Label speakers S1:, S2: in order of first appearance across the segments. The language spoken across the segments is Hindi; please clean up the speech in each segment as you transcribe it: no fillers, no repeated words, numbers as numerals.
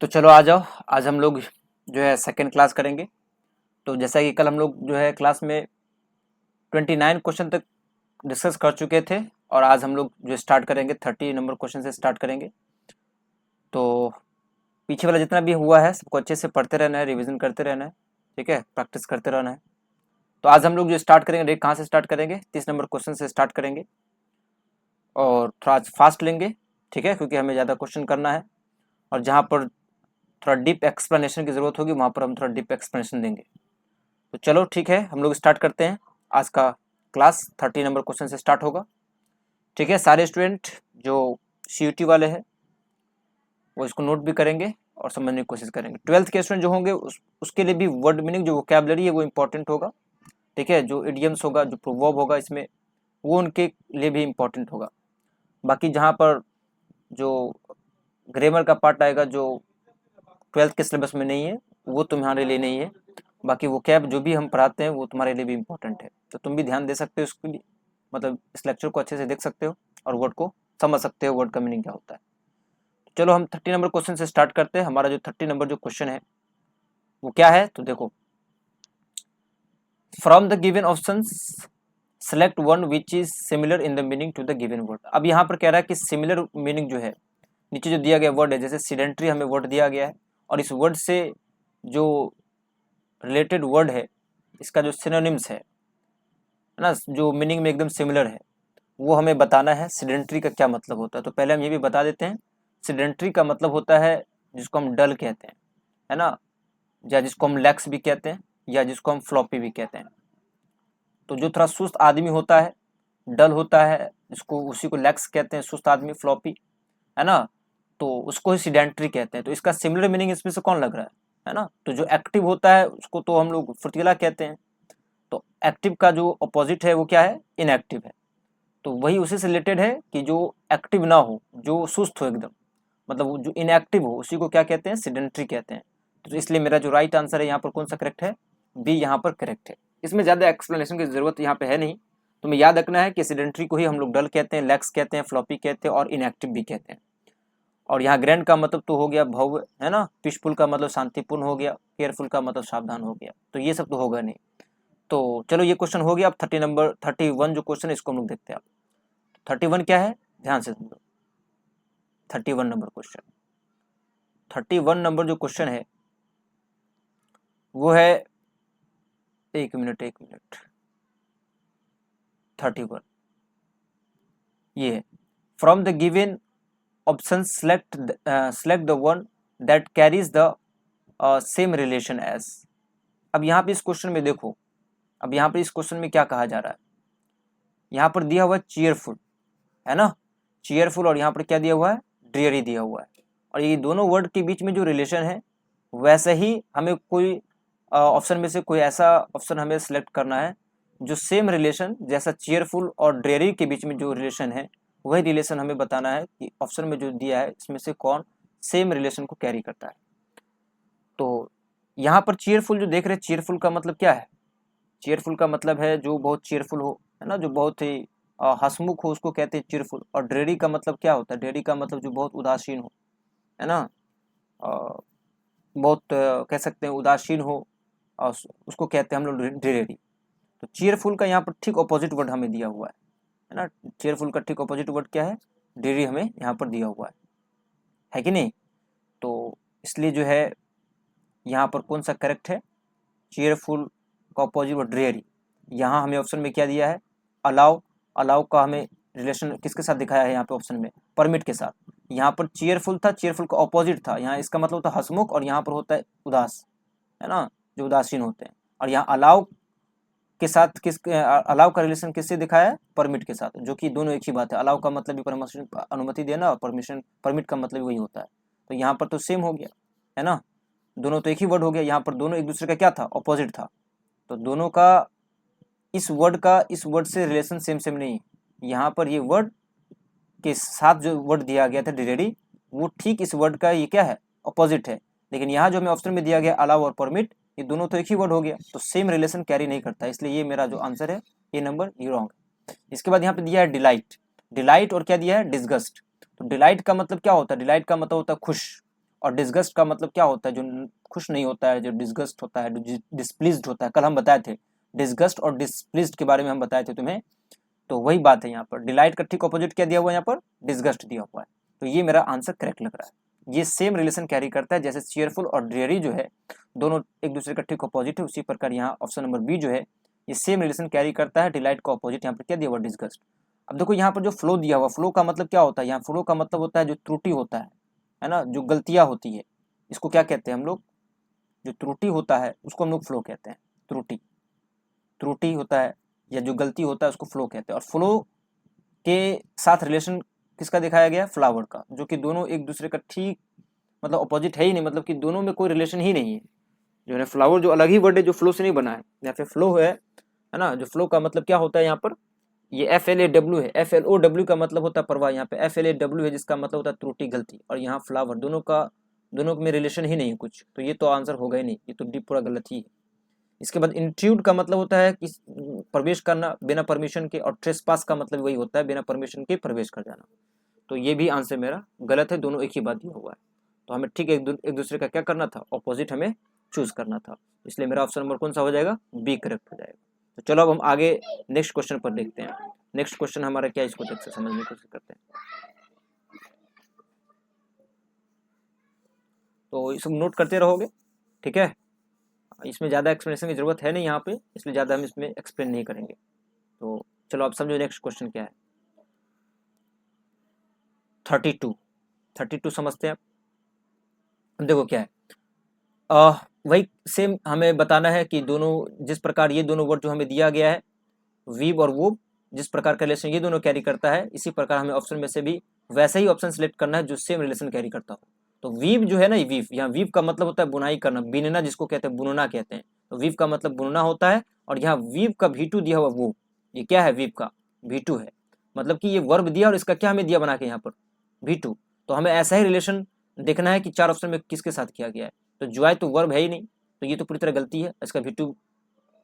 S1: तो चलो आ जाओ। आज हम लोग जो है सेकेंड क्लास करेंगे। तो जैसा कि कल हम लोग जो है क्लास में 29 क्वेश्चन तक डिस्कस कर चुके थे, और आज हम लोग जो स्टार्ट करेंगे 30 नंबर क्वेश्चन से स्टार्ट करेंगे। तो पीछे वाला जितना भी हुआ है सबको अच्छे से पढ़ते रहना है, रिवीजन करते रहना है, ठीक है, प्रैक्टिस करते रहना है। तो आज हम लोग जो स्टार्ट करेंगे, देख कहाँ से स्टार्ट करेंगे, 30 नंबर क्वेश्चन से स्टार्ट करेंगे और थोड़ा फास्ट लेंगे, ठीक है, क्योंकि हमें ज़्यादा क्वेश्चन करना है। और जहाँ पर थोड़ा डीप एक्सप्लेनेशन की ज़रूरत होगी वहाँ पर हम थोड़ा डीप एक्सप्लेनेशन देंगे। तो चलो ठीक है, हम लोग स्टार्ट करते हैं। आज का क्लास 30 नंबर क्वेश्चन से स्टार्ट होगा, ठीक है। सारे स्टूडेंट जो CUT वाले हैं वो इसको नोट भी करेंगे और समझने की कोशिश करेंगे। 12th के स्टूडेंट जो होंगे उसके लिए भी वर्ड मीनिंग, जो वोकैबुलरी है वो इंपॉर्टेंट होगा, ठीक है। जो इडियम्स होगा, जो प्रोवर्ब होगा इसमें, वो उनके लिए भी इम्पोर्टेंट होगा। बाकी जहाँ पर जो ग्रामर का पार्ट आएगा, जो 12th के सिलेबस में नहीं है, वो तुम्हारे लिए नहीं है। बाकी वो कैब जो भी हम पढ़ाते हैं वो तुम्हारे लिए भी इम्पोर्टेंट है, तो तुम भी ध्यान दे सकते हो उसके लिए, मतलब इस लेक्चर को अच्छे से देख सकते हो और वर्ड को समझ सकते हो, वर्ड का मीनिंग क्या होता है। तो चलो हम 30 नंबर क्वेश्चन से स्टार्ट करते हैं। हमारा जो 30 नंबर जो क्वेश्चन है वो क्या है, तो देखो, from the given options select one which is similar in the meaning to the given word. अब यहाँ पर कह रहा है कि सिमिलर मीनिंग जो है, नीचे जो दिया गया वर्ड है, जैसे सीडेंट्री हमें वर्ड दिया गया है और इस वर्ड से जो रिलेटेड वर्ड है, इसका जो सिनोनिम्स है ना, जो मीनिंग में एकदम सिमिलर है, वो हमें बताना है। सीडेंट्री का क्या मतलब होता है, तो पहले हम ये भी बता देते हैं। सीडेंट्री का मतलब होता है जिसको हम डल कहते हैं, है ना, या जिसको हम लैक्स भी कहते हैं, या जिसको हम फ्लॉपी भी कहते हैं। तो जो थोड़ा सुस्त आदमी होता है, डल होता है, जिसको उसी को लैक्स कहते हैं, सुस्त आदमी, फ्लॉपी, है ना, तो उसको ही सीडेंट्री कहते हैं। तो इसका सिमिलर मीनिंग इसमें से कौन लग रहा है ना। तो जो एक्टिव होता है उसको तो हम लोग फुर्तीला कहते हैं। तो एक्टिव का जो अपोजिट है वो क्या है, इनएक्टिव है। तो वही उसी से रिलेटेड है कि जो एक्टिव ना हो, जो सुस्त हो एकदम, मतलब जो इनएक्टिव हो, उसी को क्या कहते हैं, सीडेंट्री कहते हैं। तो इसलिए मेरा जो राइट आंसर है यहाँ पर कौन सा करेक्ट है, बी यहाँ पर करेक्ट है। इसमें ज़्यादा एक्सप्लेनेशन की जरूरत यहाँ पे है नहीं, तुम्हें याद रखना है कि सीडेंट्री को ही हम लोग डल कहते हैं, लैक्स कहते हैं, फ्लॉपी कहते हैं और इनएक्टिव भी कहते हैं। और यहाँ ग्रैंड का मतलब तो हो गया भव्य, है ना, पीसफुल का मतलब शांतिपूर्ण हो गया, केयरफुल का मतलब सावधान हो गया, तो ये सब तो होगा नहीं। तो चलो ये क्वेश्चन हो गया। अब 31 जो क्वेश्चन है इसको हम लोग देखते हैं। अब 31 क्या है, ध्यान से सुन लो। 31 नंबर क्वेश्चन, 31 नंबर जो क्वेश्चन है वो है, एक मिनट 31 ये है, from the given option select the one that carries the same relation as. अब यहाँ पे इस क्वेश्चन में देखो, अब यहाँ पर इस क्वेश्चन में क्या कहा जा रहा है, यहाँ पर दिया हुआ है चीयरफुल, है ना, चीयरफुल, और यहाँ पर क्या दिया हुआ है, ड्रियरी दिया हुआ है। और ये दोनों वर्ड के बीच में जो रिलेशन है, वैसे ही हमें कोई ऑप्शन में से कोई ऐसा ऑप्शन हमें सेलेक्ट करना है जो सेम रिलेशन, जैसा चीयरफुल और ड्रियरी के बीच में जो रिलेशन है, वही रिलेशन हमें बताना है कि ऑप्शन में जो दिया है इसमें से कौन सेम रिलेशन को कैरी करता है। तो यहाँ पर चीयरफुल जो देख रहे हैं, चीयरफुल का मतलब क्या है, चीयरफुल का मतलब है जो बहुत चीयरफुल हो, है ना, जो बहुत ही हंसमुख हो, उसको कहते हैं चीयरफुल। और ड्रेरी का मतलब क्या होता है, ड्रेरी का मतलब जो बहुत उदासीन हो, है ना, बहुत कह सकते हैं उदासीन हो, और उसको कहते हैं हम लोग ड्रेरी। तो चीयरफुल का यहाँ पर ठीक ऑपोजिट वर्ड हमें दिया हुआ है ना, चीयरफुल का ठीक ऑपोजिट वर्ड क्या है, ड्रेरी हमें यहाँ पर दिया हुआ है कि नहीं। तो इसलिए जो है यहाँ पर कौन सा करेक्ट है, चीयरफुल का ऑपोजिट वर्ड ड्रेरी। यहाँ हमें ऑप्शन में क्या दिया है, अलाउ, अलाउ का हमें रिलेशन किसके साथ दिखाया है यहाँ पे ऑप्शन में, परमिट के साथ। यहाँ पर चीयरफुल था, चीयरफुल का ऑपोजिट था, यहाँ इसका मतलब होता है हंसमुख, और यहाँ पर होता है उदास, है ना, जो उदासीन होते हैं। और यहाँ अलाउ के साथ किस, अलाउ का रिलेशन किससे दिखाया है, परमिट के साथ, जो कि दोनों एक ही बात है। अलाउ का मतलब भी परमिशन, अनुमति देना, और परमिशन, परमिट का मतलब वही होता है। तो यहाँ पर तो सेम हो गया, है ना, दोनों तो एक ही वर्ड हो गया। यहाँ पर दोनों एक दूसरे का क्या था, ऑपोजिट था। तो दोनों का इस वर्ड का इस वर्ड से रिलेशन सेम सेम नहीं है। यहाँ पर ये वर्ड के साथ जो वर्ड दिया गया था डिरेडी, वो ठीक इस वर्ड का ये क्या है, अपोजिट है। लेकिन यहाँ जो हमें ऑप्शन में दिया गया अलाउ और परमिट, ये दोनों तो एक ही वर्ड हो गया, तो सेम रिलेशन कैरी नहीं करता, इसलिए ये मेरा जो आंसर है, ये नंबर ये रॉन्ग है। इसके बाद यहाँ पे दिया है डिलाइट, डिलाइट और क्या दिया है, डिसगस्ट। तो डिलाइट का मतलब क्या होता है, डिलाइट का मतलब होता है खुश, और डिसगस्ट का मतलब क्या होता है, जो खुश नहीं होता है, जो डिसगस्ट होता है, जो डिस्प्लीज्ड होता है। कल हम बताए थे डिसगस्ट और डिस्प्लीज्ड के बारे में हम बताए थे तुम्हें, तो वही बात है यहाँ पर। डिलाइट का ठीक ऑपोजिट क्या दिया हुआ है, यहाँ पर डिसगस्ट दिया हुआ है। तो ये मेरा आंसर करेक्ट लग रहा है। ये सेम रिलेशन कैरी करता है, जैसे चीयरफुल और ड्रेयरी जो है दोनों एक दूसरे का ठीक ऑपोजिट है, उसी प्रकार यहाँ ऑप्शन नंबर बी जो है ये सेम रिलेशन कैरी करता है। डिलाइट का ऑपोजिट यहाँ पर क्या दिया हुआ, डिसगस्ट। अब देखो यहाँ पर जो फ्लो दिया हुआ, फ्लो का मतलब क्या होता है, यहाँ फ्लो का मतलब होता है जो त्रुटि होता है ना, जो गलतियाँ होती है, इसको क्या कहते हैं हम लोग, जो त्रुटि होता है उसको हम लोग फ्लो कहते हैं। त्रुटि त्रुटि होता है या जो गलती होता है उसको फ्लो कहते हैं। और फ्लो के साथ रिलेशन किसका दिखाया गया, फ्लावर का, जो कि दोनों एक दूसरे का ठीक मतलब अपोजिट है ही नहीं, मतलब कि दोनों में कोई रिलेशन ही नहीं है। जो है फ्लावर जो अलग ही वर्ड है, जो फ्लो से नहीं बना है, या फिर फ्लो है ना। जो फ्लो का मतलब क्या होता है यहाँ पर, ये FLAW है, FLOW का मतलब होता है प्रवाह, यहाँ पे FLAW है जिसका मतलब होता है त्रुटि गलती, और यहाँ फ्लावर, दोनों में रिलेशन ही नहीं है कुछ, तो ये तो आंसर होगा ही नहीं, ये तो डी पूरा गलत ही है। इसके बाद इंट्रूड का मतलब होता है कि प्रवेश करना बिना परमिशन के, और ट्रेसपास का मतलब वही होता है बिना परमिशन के प्रवेश कर जाना। तो ये भी आंसर मेरा गलत है, दोनों एक ही बात दिया हुआ है। तो हमें ठीक एक दूसरे का क्या करना था, ऑपोजिट हमें चूज करना था, इसलिए मेरा ऑप्शन नंबर कौन सा हो जाएगा, बी करेक्ट हो जाएगा। तो चलो अब हम आगे नेक्स्ट क्वेश्चन पर देखते हैं। नेक्स्ट क्वेश्चन हमारा क्या, इसको देख से समझने की कोशिश करते हैं। तो ये सब नोट करते रहोगे, ठीक है। इसमें ज़्यादा एक्सप्लेनेशन की जरूरत है नहीं यहाँ पे, इसलिए ज़्यादा हम इसमें एक्सप्लेन नहीं करेंगे। तो चलो आप समझो नेक्स्ट क्वेश्चन क्या है। 32 समझते हैं आप। देखो क्या है, वही सेम हमें बताना है कि दोनों जिस प्रकार ये दोनों वर्ड जो हमें दिया गया है, वीव और वोव, जिस प्रकार का रिलेशन ये दोनों कैरी करता है, इसी प्रकार हमें ऑप्शन में से भी वैसा ही ऑप्शन सेलेक्ट करना है जो सेम रिलेशन कैरी करता हो। तो वीव जो है ना, वीव, यहाँ वीव का मतलब होता है बुनाई करना, बिनना जिसको कहते हैं, बुनना कहते हैं। तो वीव का मतलब बुनना होता है, और यहाँ वीव का V2 दिया हुआ वो, ये क्या है, वीव का V2 है, मतलब कि ये वर्ब दिया और इसका क्या हमें दिया बना के यहाँ पर V2। तो हमें ऐसा ही रिलेशन देखना है कि चार ऑप्शन में किसके साथ किया गया है। तो जॉय तो वर्ब है ही नहीं, तो ये तो पूरी तरह गलती है, इसका V2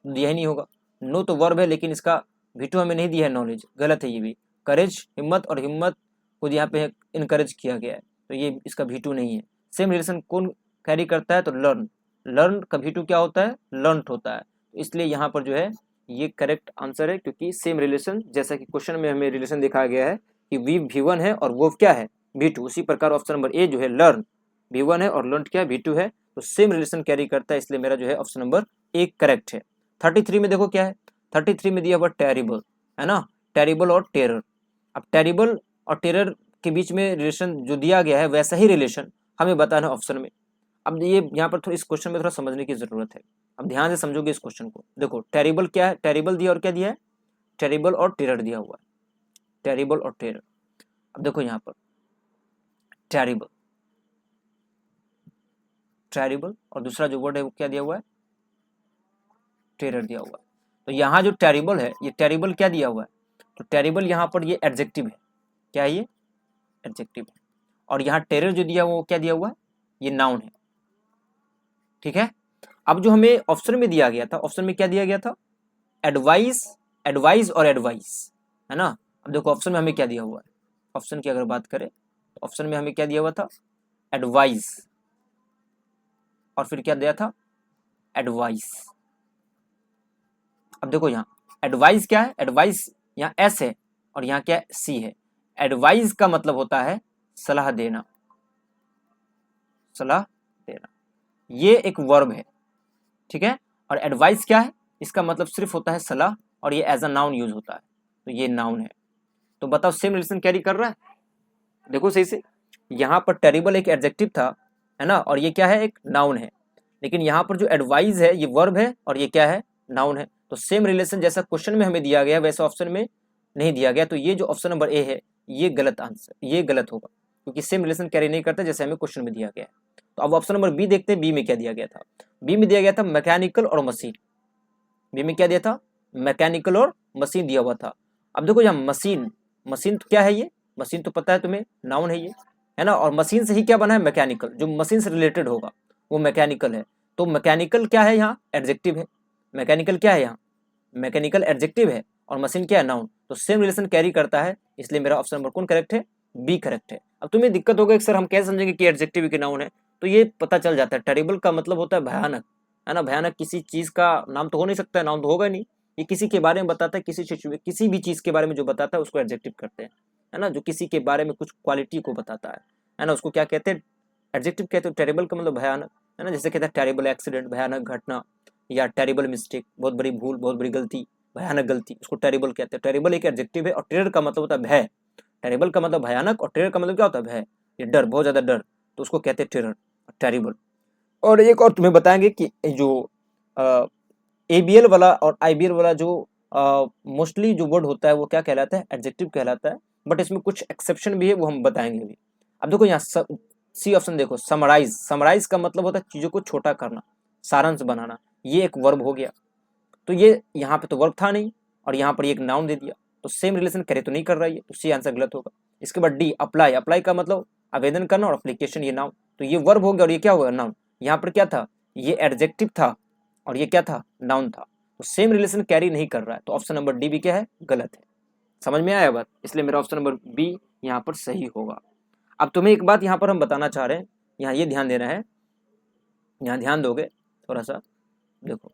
S1: दिया ही नहीं होगा। नो तो वर्ब है लेकिन इसका V2 हमें नहीं दिया है, नॉलेज, गलत है ये भी। करेज हिम्मत, और हिम्मत को यहाँ पे इनकरेज किया गया है, तो ये इसका V2 नहीं है। सेम रिलेशन कौन कैरी करता है, तो लर्न का V2 क्या होता है, लर्नड होता है। तो इसलिए यहाँ पर जो है ये करेक्ट आंसर है, क्योंकि सेम रिलेशन, जैसा कि क्वेश्चन में हमें रिलेशन दिखाया गया है कि वीव V1 है और वो क्या है, V2, उसी प्रकार ऑप्शन नंबर ए जो है लर्न V1 है और लर्न क्या है, V2 है, तो सेम रिलेशन कैरी करता है, इसलिए मेरा जो है ऑप्शन नंबर ए करेक्ट है। 33 में देखो क्या है, 33 में दिया हुआ टेरिबल है ना, टेरिबल और टेरर। अब टेरिबल और टेरर के बीच में रिलेशन जो दिया गया है वैसा ही रिलेशन हमें बताना है ऑप्शन में। अब ये यहाँ पर थोड़ा इस क्वेश्चन में थोड़ा समझने की जरूरत है, अब ध्यान से समझोगे इस क्वेश्चन को। देखो टेरिबल क्या है, टेरिबल दिया और क्या दिया है, टेरिबल और टेरर दिया हुआ है, टेरिबल और टेरर। अब देखो यहाँ पर टेरिबल, टेरिबल, और दूसरा जो वर्ड है वो क्या दिया हुआ है, टेरर दिया हुआ है। तो यहाँ जो टेरिबल है, ये टेरिबल क्या दिया हुआ है, तो टेरिबल यहाँ पर ये एडजेक्टिव है, क्या है ये, एडजेक्टिव है। और यहाँ टेरर जो दिया हुआ वो क्या दिया हुआ है, ये नाउन है, ठीक है। अब जो हमें ऑप्शन में दिया गया था, ऑप्शन में क्या दिया गया था, एडवाइस, एडवाइस और एडवाइस, है ना। अब देखो ऑप्शन में हमें क्या दिया हुआ है, ऑप्शन की अगर बात करें तो ऑप्शन में हमें क्या दिया हुआ था, एडवाइस, और फिर क्या दिया था, एडवाइस। अब देखो यहाँ एडवाइस क्या है, एडवाइस यहाँ एस है और यहाँ क्या है, सी है। एडवाइस का मतलब होता है सलाह देना, सलाह देना, ये एक वर्ब है, ठीक है। और एडवाइस क्या है, इसका मतलब सिर्फ होता है सलाह, और ये एज अ नाउन यूज होता है, तो ये नाउन है। तो बताओ सेम रिलेशन कैरी कर रहा है, देखो सही से, यहाँ पर टेरिबल एक एडजेक्टिव था, है ना, और ये क्या है, एक नाउन है। लेकिन यहाँ पर जो एडवाइस है ये वर्ब है और ये क्या है, नाउन है। तो सेम रिलेशन जैसा क्वेश्चन में हमें दिया गया वैसा ऑप्शन में नहीं दिया गया, तो ये जो ऑप्शन नंबर ए है ये गलत आंसर, ये गलत होगा, क्योंकि सेम रिलेशन कैरी नहीं करता जैसे हमें क्वेश्चन में दिया गया है। तो अब ऑप्शन नंबर बी देखते हैं, बी में क्या दिया गया था। बी में दिया गया था मैकेनिकल और मशीन, बी में क्या दिया था, मैकेनिकल और मशीन दिया हुआ था। अब देखो यहाँ मशीन, मशीन तो क्या है, ये मशीन तो पता है तुम्हें, नाउन है ये, है ना, और मशीन से ही क्या बना है, मैकेनिकल, जो मशीन से रिलेटेड होगा वो मैकेनिकल है। तो मैकेनिकल क्या है, यहाँ एडजेक्टिव है, मैकेनिकल क्या है, यहाँ मैकेनिकल एडजेक्टिव है, और मशीन क्या है, नाउन। तो सेम रिलेशन कैरी करता है, इसलिए मेरा ऑप्शन नंबर कौन करेक्ट है, बी करेक्ट है। अब तुम्हें दिक्कत होगा कि सर हम कैसे समझेंगे कि एडजेक्टिव की नाउन है, तो ये पता चल जाता है। टेरिबल का मतलब होता है भयानक, है ना। भयानक किसी चीज का नाम तो हो नहीं सकता है, नाम तो होगा नहीं। ये किसी के बारे में बताता है, किसी भी चीज के बारे में जो बताता है उसको एडजेक्टिव करते हैं, है ना। जो किसी के बारे में कुछ क्वालिटी को बताता है ना, उसको क्या कहते हैं, एडजेक्टिव कहते हैं। टेरिबल का मतलब भयानक, है ना। जैसे कहते हैं टेरिबल एक्सीडेंट, भयानक घटना, या टेरिबल मिस्टेक, बहुत बड़ी भूल, बहुत बड़ी गलती, भयानक गलती, उसको टेरिबल कहते हैं। टेरिबल एक एडजेक्टिव है। और टेरर का मतलब होता है भय। टेरिबल का मतलब भयानक, और टेरर का मतलब क्या होता है, भय, ये डर, बहुत ज्यादा डर, तो उसको कहते हैं टेरर, टेरिबल। और एक और तुम्हें बताएंगे कि जो एबीएल वाला और आईबीएल वाला जो मोस्टली जो वर्ड होता है वो क्या कहलाता है, एडजेक्टिव कहलाता है। बट इसमें कुछ एक्सेप्शन भी है, वो हम बताएंगे अभी। अब देखो यहाँ सी ऑप्शन देखो, समराइज। समराइज का मतलब होता है चीजों को छोटा करना, सारांश बनाना। ये एक वर्ब हो गया। तो ये यहाँ पे तो वर्ब था नहीं, और यहाँ पर एक नाउन दे दिया, तो सेम रिलेशन करे तो नहीं कर रहा है, तो सी आंसर गलत होगा। इसके बाद डी, अप्लाई। अप्लाई का मतलब आवेदन करना, और अप्लीकेशन ये नाउन, तो ये वर्ब हो गया और ये क्या होगा, नाउन। यहाँ पर क्या था, ये एडजेक्टिव था, और ये क्या था, नाउन था। तो सेम रिलेशन कैरी नहीं कर रहा है, तो ऑप्शन नंबर डी भी क्या है, गलत है। समझ में आया बात, इसलिए मेरा ऑप्शन नंबर बी यहाँ पर सही होगा। अब तुम्हें एक बात यहाँ पर हम बताना चाह रहे हैं, यहाँ ये ध्यान देना है, यहाँ ध्यान दोगे थोड़ा सा, देखो,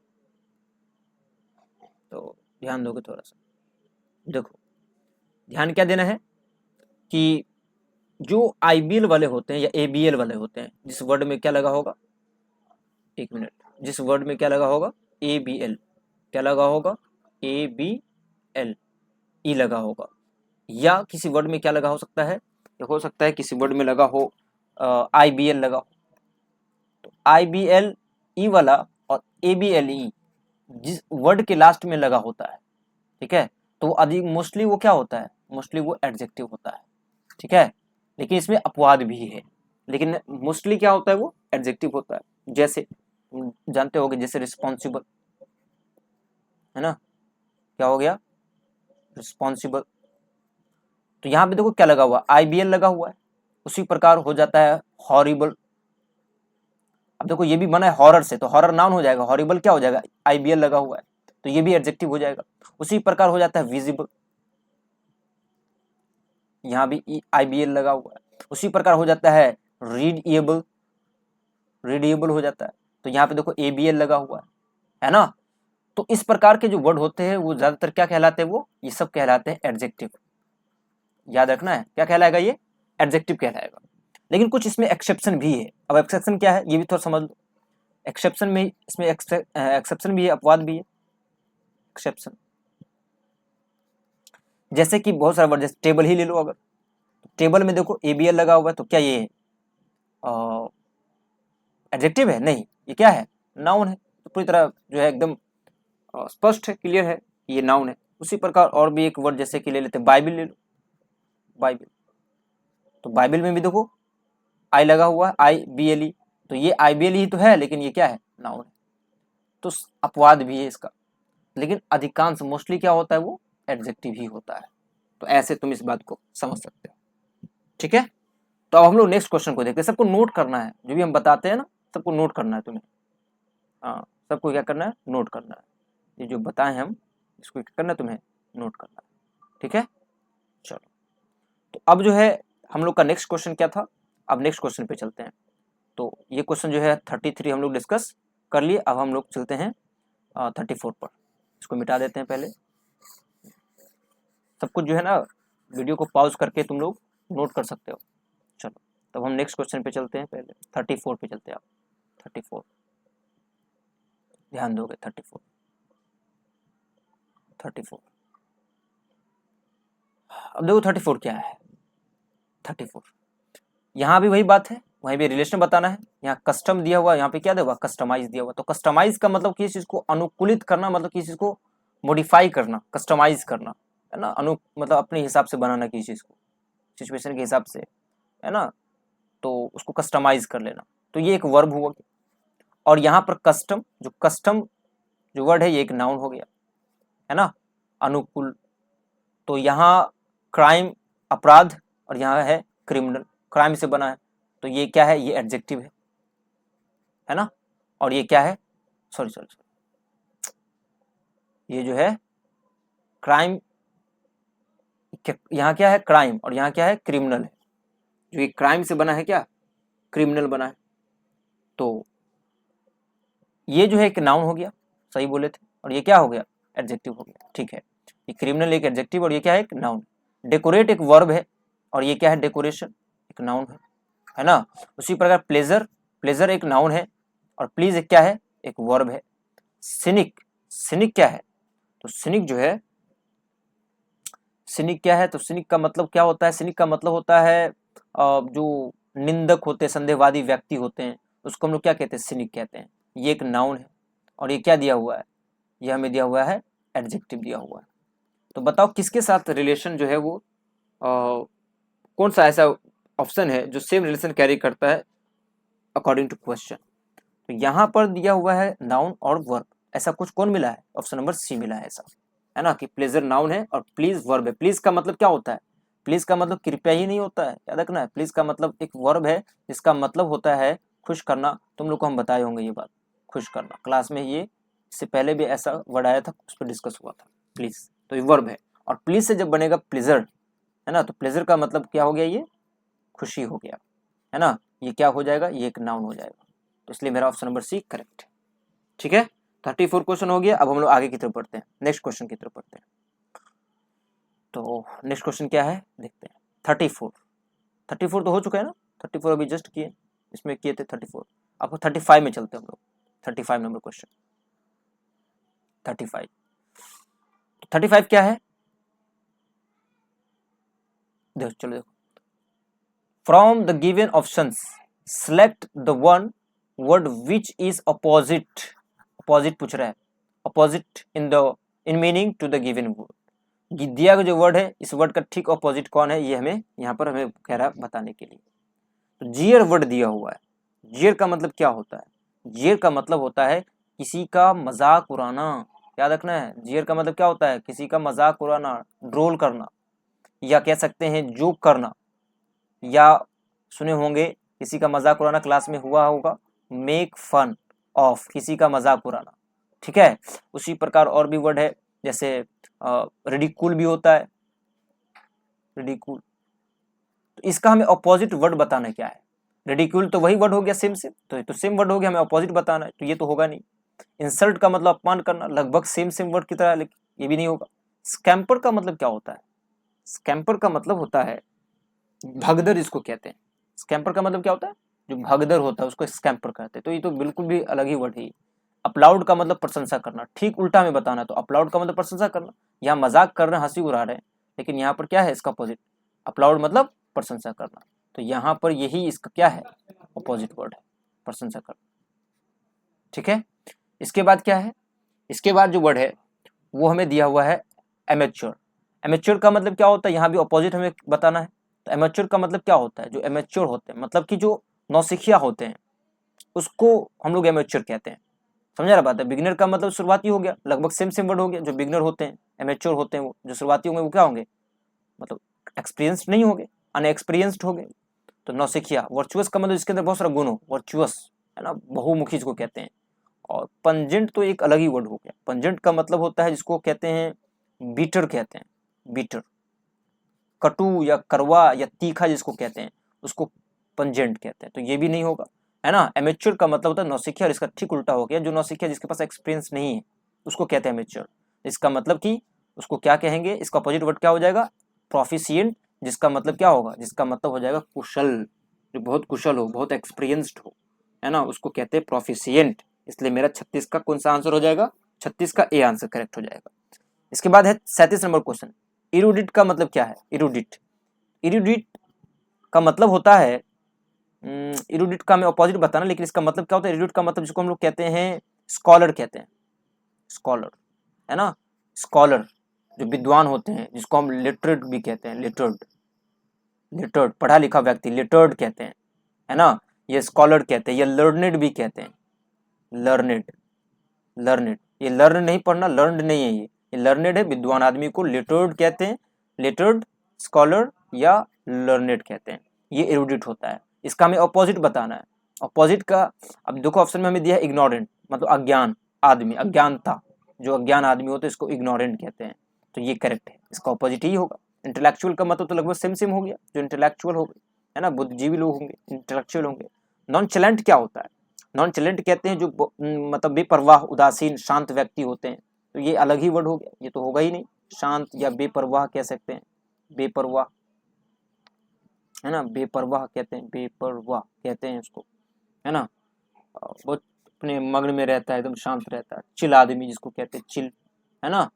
S1: तो ध्यान दोगे थोड़ा सा, देखो ध्यान क्या देना है कि जो आईबीएल वाले होते हैं या एबीएल वाले होते हैं, जिस वर्ड में क्या लगा होगा, एक मिनट, जिस वर्ड में क्या लगा होगा, एबीएल, क्या लगा होगा, एबीएल, ई लगा होगा। या किसी वर्ड में क्या लगा हो सकता है, हो सकता है किसी वर्ड में लगा हो आईबीएल लगा हो। तो आईबीएल ई वाला और एबीएल ई जिस वर्ड के लास्ट में लगा होता है, ठीक है, तो अधिक मोस्टली वो क्या होता है, मोस्टली वो एडजेक्टिव होता है, ठीक है। लेकिन इसमें अपवाद भी है, लेकिन मोस्टली क्या होता है, वो एडजेक्टिव होता है। जैसे जानते होगे, जैसे रिस्पॉन्सिबल, है ना, क्या हो गया, रिस्पॉन्सिबल। तो यहाँ पे देखो क्या लगा हुआ, आईबीएल लगा हुआ है। उसी प्रकार हो जाता है हॉरिबल। अब देखो ये भी बना है हॉरर से, तो हॉरर नाउन हो जाएगा, हॉरिबल क्या हो जाएगा, आईबीएल लगा हुआ है, तो ये भी एडजेक्टिव हो जाएगा। उसी प्रकार हो जाता है विजिबल, यहाँ भी आईबीएल लगा हुआ है। उसी प्रकार हो जाता है रीडेबल, रीडेबल हो जाता है, तो यहाँ पे देखो एबीएल लगा हुआ है ना। तो इस प्रकार के जो वर्ड होते हैं वो ज्यादातर क्या कहलाते हैं, वो ये सब कहलाते हैं एडजेक्टिव। याद रखना है, क्या कहलाएगा, ये एडजेक्टिव कहलाएगा। लेकिन कुछ इसमें एक्सेप्शन भी है। अब एक्सेप्शन क्या है, ये भी थोड़ा समझ लो। एक्सेप्शन में, इसमें एक्सेप्शन भी है, अपवाद भी है। एक्सेप्शन जैसे कि बहुत सारे वर्ड, जैसे टेबल ही ले लो, अगर टेबल में देखो एबीएल लगा हुआ है, तो क्या ये एडजेक्टिव है, नहीं, ये क्या है, नाउन है। तो पूरी तरह जो है एकदम स्पष्ट है, क्लियर है, ये नाउन है। उसी प्रकार और भी एक वर्ड जैसे कि ले लेते हैं, बाइबल ले लो, बाइबल। तो बाइबल में भी देखो आई लगा हुआ है, आई बी एल ई, तो ये आई बी एल ई तो है, लेकिन ये क्या है, नाउन है। तो अपवाद भी है इसका, लेकिन अधिकांश मोस्टली क्या होता है, वो एडजेक्टिव ही होता है। तो ऐसे तुम इस बात को समझ सकते हो, ठीक है। तो अब हम लोग नेक्स्ट क्वेश्चन को देखते हैं। सबको नोट करना है, जो भी हम बताते हैं ना, सबको नोट करना है तुम्हें। हाँ, सबको क्या करना है, नोट करना है। ये जो बताए हम, इसको क्या करना है, तुम्हें नोट करना है, ठीक है। चलो, तो अब जो है हम लोग का नेक्स्ट क्वेश्चन क्या था, अब नेक्स्ट क्वेश्चन पे चलते हैं। तो ये क्वेश्चन जो है 33 हम लोग डिस्कस कर लिए। अब हम लोग चलते हैं 34 पर। इसको मिटा देते हैं पहले। सब कुछ जो है ना, वीडियो को पॉज करके तुम लोग नोट कर सकते हो। चलो, तब हम नेक्स्ट क्वेश्चन पे चलते हैं। पहले 34 पे चलते हैं। आप 34 ध्यान दोगे, 34 34। अब देखो 34 क्या है। 34 यहाँ भी वही बात है, वहीं भी रिलेशन बताना है। यहाँ कस्टम दिया हुआ, यहाँ पे क्या दिया हुआ, कस्टमाइज दिया हुआ। तो कस्टमाइज का मतलब किसी चीज को अनुकूलित करना, मतलब किसी चीज को मॉडिफाई करना, कस्टमाइज करना, है ना। मतलब अपने हिसाब से बनाना किसी चीज को, सिचुएशन के हिसाब से, है ना। तो उसको कस्टमाइज कर लेना, तो ये एक वर्ब हुआ। और यहाँ पर कस्टम, जो कस्टम जो वर्ड है, ये एक नाउन हो गया, है ना, अनुकूल। तो यहाँ क्राइम, अपराध, और यहाँ है क्रिमिनल, क्राइम से बना है, तो ये क्या है, ये एडजेक्टिव है ना। और ये क्या है, सॉरी सॉरी सॉरी, ये जो है क्राइम, यहाँ क्या है, क्राइम, और यहाँ क्या है, क्रिमिनल है। जो ये क्राइम से बना है, क्या क्रिमिनल बना है, तो ये जो है एक नाउन हो गया, सही बोले थे, और ये क्या हो गया, एडजेक्टिव हो गया। ठीक है, ये क्रिमिनल एक एडजेक्टिव और ये क्या है, एक नाउन। डेकोरेट एक वर्ब है और ये क्या है, डेकोरेशन एक नाउन है ना। उसी प्रकार प्लेजर, प्लेजर एक नाउन है और प्लीज एक क्या है, एक वर्ब है। सिनिक, सिनिक क्या है, तो सिनिक जो है, सिनिक क्या है, तो सिनिक का मतलब क्या होता है, सिनिक का मतलब होता है जो निंदक होते हैं, संदेहवादी व्यक्ति होते हैं, उसको हम लोग क्या कहते हैं, सिनिक कहते हैं। ये एक नाउन है और ये क्या दिया हुआ है, ये हमें दिया हुआ है एडजेक्टिव दिया हुआ है। तो बताओ किसके साथ रिलेशन जो है वो कौन सा ऐसा ऑप्शन है जो सेम रिलेशन कैरी करता है अकॉर्डिंग टू क्वेश्चन। तो यहाँ पर दिया हुआ है नाउन और वर्ब, ऐसा कुछ कौन मिला है, ऑप्शन नंबर सी मिला है ऐसा, है ना, कि प्लेजर नाउन है और प्लीज वर्ब है। प्लीज का मतलब क्या होता है, प्लीज का मतलब कृपया ही नहीं होता है, याद रखना है। प्लीज का मतलब एक वर्ब है जिसका मतलब होता है खुश करना। तुम लोग को हम बताए होंगे ये बात, खुश करना, क्लास में ये इससे पहले भी ऐसा वर्ड आया था, उस पर डिस्कस हुआ था, प्लीज। तो ये वर्ब है और प्लीज से जब बनेगा प्लेजर, है ना, तो प्लेजर का मतलब क्या हो गया, ये खुशी हो गया, है ना। ये क्या हो जाएगा, ये एक नाउन हो जाएगा। तो इसलिए मेरा ऑप्शन नंबर सी करेक्ट है। ठीक है, 34 क्वेश्चन हो गया। अब हम लोग आगे की तरफ बढ़ते हैं, नेक्स्ट क्वेश्चन की तरफ बढ़ते हैं। तो नेक्स्ट क्वेश्चन क्या है देखते हैं। 34, 34 तो हो चुका है ना, 34 अभी जस्ट किए, इसमें किए थे 34। अब 35 में चलते हैं हम लोग, 35 नंबर क्वेश्चन। 35, 35 क्या है, देखो चलो देखो। From the given options select the one word which is opposite, opposite पूछ रहा है, opposite in meaning to the given word. दिया गया जो वर्ड है, इस वर्ड का ठीक अपोजिट कौन है, ये हमें यहाँ पर हमें कह रहा है बताने के लिए। तो जियर वर्ड दिया हुआ है। जियर का मतलब क्या होता है, जियर का मतलब होता है किसी का मजाक उड़ाना, याद रखना है। जियर का मतलब क्या होता है, किसी का मजाक उड़ाना, ट्रोल करना, या कह सकते हैं जोक करना, या सुने होंगे किसी का मजाक उड़ाना क्लास में हुआ होगा, मेक फन ऑफ, किसी का मजाक उड़ाना। ठीक है, उसी प्रकार और भी वर्ड है, जैसे रिडिकूल भी होता है, रिडिकूल। तो इसका हमें अपोजिट वर्ड बताना क्या है। रिडिक्यूल तो वही वर्ड हो गया सेम सेम, तो सेम वर्ड हो गया, हमें अपोजिट बताना है, तो ये तो होगा नहीं। इंसल्ट का मतलब अपमान करना, लगभग सेम सेम वर्ड की तरह, लेकिन ये भी नहीं होगा। स्कैम्पर का मतलब क्या होता है, स्कैम्पर का मतलब होता है भगदड़, जिसको कहते हैं। स्कैम्पर का मतलब क्या होता है, जो भगदड़ होता है उसको स्कैम्पर कहते हैं। तो ये तो बिल्कुल भी अलग ही वर्ड है। अपलाउड का मतलब प्रशंसा करना, ठीक उल्टा में बताना, तो अपलाउड का मतलब प्रशंसा करना। यहाँ मजाक कर रहे हैं, हंसी उड़ा रहे हैं, लेकिन यहाँ पर क्या है इसका अपोजिट, अपलाउड मतलब प्रशंसा करना। तो यहाँ पर यही इसका क्या है, अपोजिट वर्ड है, प्रशंसा करना। ठीक है, इसके बाद क्या है, इसके बाद जो वर्ड है वो हमें दिया हुआ है एमेच्योर। एमेच्योर का मतलब क्या होता है, यहाँ भी अपोजिट हमें बताना है। तो एमेच्योर का मतलब क्या होता है, जो एमेच्योर होते हैं, मतलब कि जो नौसिखिया होते हैं, उसको हम लोग एमेच्योर कहते हैं। समझा रहा बात है। बिगिनर का मतलब शुरुआती हो गया, लगभग सेम सेम वर्ड हो गया। जो बिगिनर होते हैं, एमेच्योर होते हैं, वो जो शुरुआती होंगे वो क्या होंगे, मतलब एक्सपीरियंस्ड नहीं होंगे, अनएक्सपीरियंस्ड हो गए। तो नौसिखिया, वर्चुअस का मतलब जिसके अंदर बहुत सारा गुण हो, वर्चुअस, है ना, बहुमुखी जिसको कहते हैं। और पंजेंट तो एक अलग ही वर्ड हो गया। पंजेंट का मतलब होता है जिसको कहते हैं बीटर कहते हैं, बीटर, कटु या करवा या तीखा जिसको कहते हैं, उसको पंजेंट कहते हैं। तो ये भी नहीं होगा, है ना। एमेच्योर का मतलब होता है नौसिखिया, और इसका ठीक उल्टा हो गया, जो नौसिखिया जिसके पास एक्सपीरियंस नहीं है उसको कहते हैं एमेच्योर। इसका मतलब कि उसको क्या कहेंगे, इसका अपोजिट वर्ड क्या हो जाएगा, प्रोफिशिएंट, जिसका मतलब क्या होगा, जिसका मतलब हो जाएगा कुशल, जो बहुत कुशल हो, बहुत एक्सपीरियंस्ड हो, है ना, उसको कहते हैं प्रोफिशिएंट। इसलिए मेरा 36 का कौन सा आंसर हो जाएगा, 36 का ए आंसर करेक्ट हो जाएगा। इसके बाद है 37 नंबर क्वेश्चन। इरूडिट का मतलब क्या है, इरूडिट, इरूडिट का मतलब होता है, इरूडिट का हमें अपोजिट बताना, लेकिन इसका मतलब क्या होता है, इरूडिट का मतलब जिसको हम लोग कहते हैं स्कॉलर कहते हैं, स्कॉलर, है ना, स्कॉलर जो विद्वान होते हैं, जिसको हम लिटरेट भी कहते हैं, लिटर्ड, लिटर्ड पढ़ा लिखा व्यक्ति, लिटर्ड कहते हैं, है ना, ये स्कॉलर कहते हैं, या लर्नेड भी कहते हैं, लर्नेड, लर्नेड, ये लर्न नहीं पढ़ना, लर्नड नहीं है, ये लर्नेड है, विद्वान आदमी को लिटर्ड कहते हैं, लिटर्ड, स्कॉलर या लर्नेड कहते हैं। ये एरुडिट होता है। इसका हमें अपोजिट बताना है। अपोजिट का, अब देखो ऑप्शन में हमें दिया है इग्नोरेंट, मतलब अज्ञान आदमी, अज्ञानता, जो अज्ञान आदमी होते हैं इसको इग्नोरेंट कहते हैं। तो ये करेक्ट है, इसका अपोजिट ही होगा। इंटेलेक्चुअल का मतलब तो लगभग सेम सेम हो गया, जो इंटेलेक्चुअल हो गए, है ना, बुद्धिजीवी लोग होंगे, इंटेलेक्चुअल होंगे। नॉन चैलेंट क्या होता है, नॉन चैलेंट कहते हैं जो मतलब बेपरवाह, उदासीन, शांत व्यक्ति होते हैं। तो ये अलग ही वर्ड हो गया, ये तो होगा ही नहीं। शांत या बेपरवाह कह सकते हैं, बेपरवाह, है ना, बेपरवाह कहते हैं, बेपरवाह कहते हैं उसको, है ना। बहुत अपने मग्न में रहता है, एकदम शांत रहता है, चिल आदमी जिसको कहते हैं, चिल, है ना,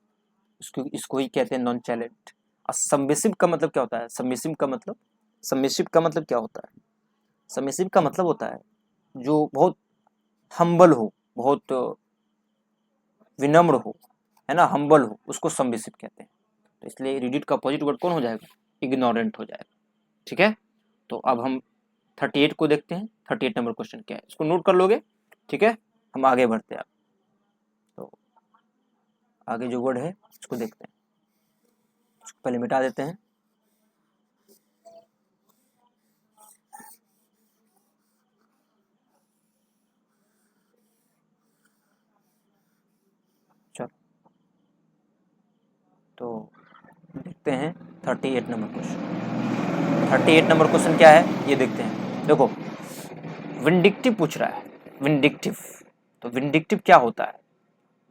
S1: इसको ही कहते हैं नॉन चैलेंट। और सबमिसिव का मतलब क्या होता है? सबमिसिव का मतलब, सबमिसिव का मतलब क्या होता है? सबमिसिव का मतलब होता है जो बहुत हम्बल हो, बहुत विनम्र हो, है ना, हम्बल हो, उसको सबमिसिव कहते हैं। तो इसलिए रिजिड का अपोजिट वर्ड कौन हो जाएगा? इग्नोरेंट हो जाएगा। ठीक है, तो अब हम 38 को देखते हैं। 38 नंबर क्वेश्चन क्या है, इसको नोट कर लोगे। ठीक है, हम आगे बढ़ते हैं। तो आगे जो वर्ड है इसको देखते हैं, इसको पहले मिटा देते हैं। चलो, तो देखते हैं 38 नंबर क्वेश्चन। 38 नंबर क्वेश्चन क्या है ये देखते हैं। देखो, विंडिक्टिव पूछ रहा है, विंडिक्टिव। तो विंडिक्टिव क्या होता है?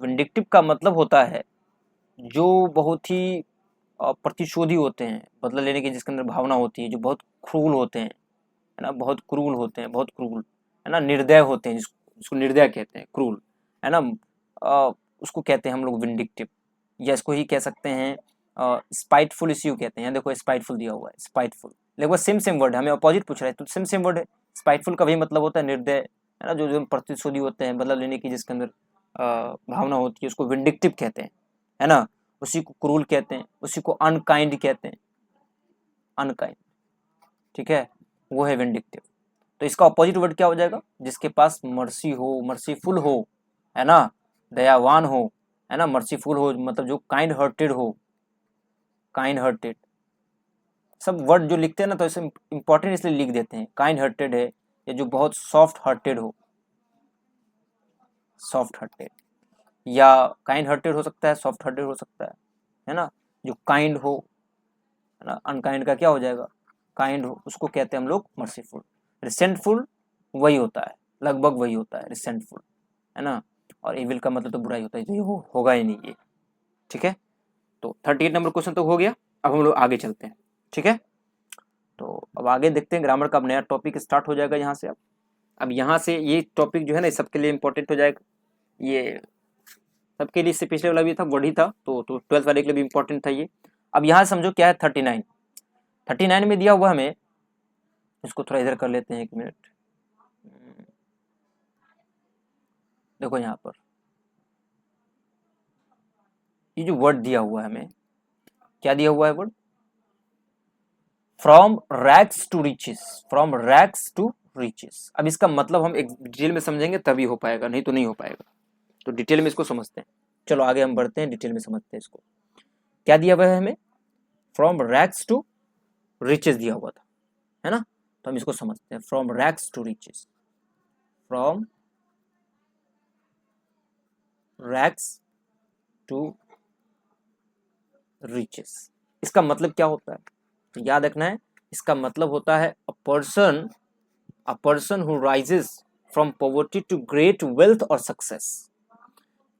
S1: विंडिक्टिव का मतलब होता है जो बहुत ही प्रतिशोधी होते हैं, बदला लेने की जिसके अंदर भावना होती है, जो बहुत क्रूल होते हैं, है ना, बहुत क्रूल होते हैं, बहुत क्रूल, है ना, निर्दय होते हैं, जिसको निर्दय कहते हैं, क्रूल, है ना, उसको कहते हैं हम लोग विंडिक्टिव। या इसको ही कह सकते हैं स्पाइटफुल, इसी को कहते हैं। देखो स्पाइटफुल दिया हुआ है, स्पाइटफुल, लेकिन सेम सेम वर्ड है, हमें अपोजिट पूछ रहा है तो सेम सेम वर्ड है। स्पाइटफुल का भी मतलब होता है निर्दय, है ना, जो प्रतिशोधी होते हैं, बदला लेने की जिसके अंदर भावना होती है, उसको विंडिक्टिव कहते हैं, है ना। उसी को क्रूल कहते हैं, उसी को अनकाइंड कहते हैं, अनकाइंड। ठीक है, वो है विंडिक्टिव। तो इसका अपोजिट वर्ड क्या हो जाएगा? जिसके पास मर्सी हो, मर्सीफुल हो, है ना, दयावान हो, है ना, मर्सीफुल हो मतलब जो काइंड हार्टेड हो, काइंड हार्टेड। सब वर्ड जो लिखते हैं ना तो इसे इंपॉर्टेंट इसलिए लिख देते हैं, काइंड हार्टेड है, या जो बहुत सॉफ्ट हार्टेड हो, सॉफ्ट हार्टेड, या काइंड हार्टेड हो सकता है, सॉफ्ट हार्टेड हो सकता है ना। जो काइंड हो, है ना, अनकाइंड का क्या हो जाएगा? काइंड हो, उसको कहते हैं हम लोग मर्सीफुल। रिसेंटफुल वही होता है, लगभग वही होता है रिसेंटफुल, है ना। और इविल का मतलब तो बुराई होता है, तो ये होगा ही नहीं ये। ठीक है, तो 38 नंबर क्वेश्चन तो हो गया। अब हम लोग आगे चलते हैं। ठीक है, तो अब आगे देखते हैं, ग्रामर का अब नया टॉपिक स्टार्ट हो जाएगा यहाँ से। अब यहाँ से ये टॉपिक जो है ना सबके लिए इंपॉर्टेंट हो जाएगा। ये सबके लिए, इससे पिछले वाला भी था, वर्ड ही था, तो 12th वाले के लिए भी इंपॉर्टेंट था ये। अब यहाँ समझो क्या है 39। 39 में दिया हुआ हमें, इसको थोड़ा इधर कर लेते हैं, 1 मिनट। देखो यहाँ पर ये जो वर्ड दिया हुआ है हमें, क्या दिया हुआ है word? From rags to riches, from rags to riches. अब इसका मतलब हम एक डिटेल में समझेंगे तभी हो पाएगा, नहीं तो नहीं हो पाएगा। तो डिटेल में इसको समझते हैं। चलो आगे हम बढ़ते हैं, डिटेल में समझते हैं इसको। क्या दिया हुआ है हमें? फ्रॉम रैक्स टू रिचेस दिया हुआ था, है ना। तो हम इसको समझते हैं, from rags to riches, from rags to riches. इसका मतलब क्या होता है तो याद रखना है, इसका मतलब होता है a person who rises from poverty to great wealth और सक्सेस।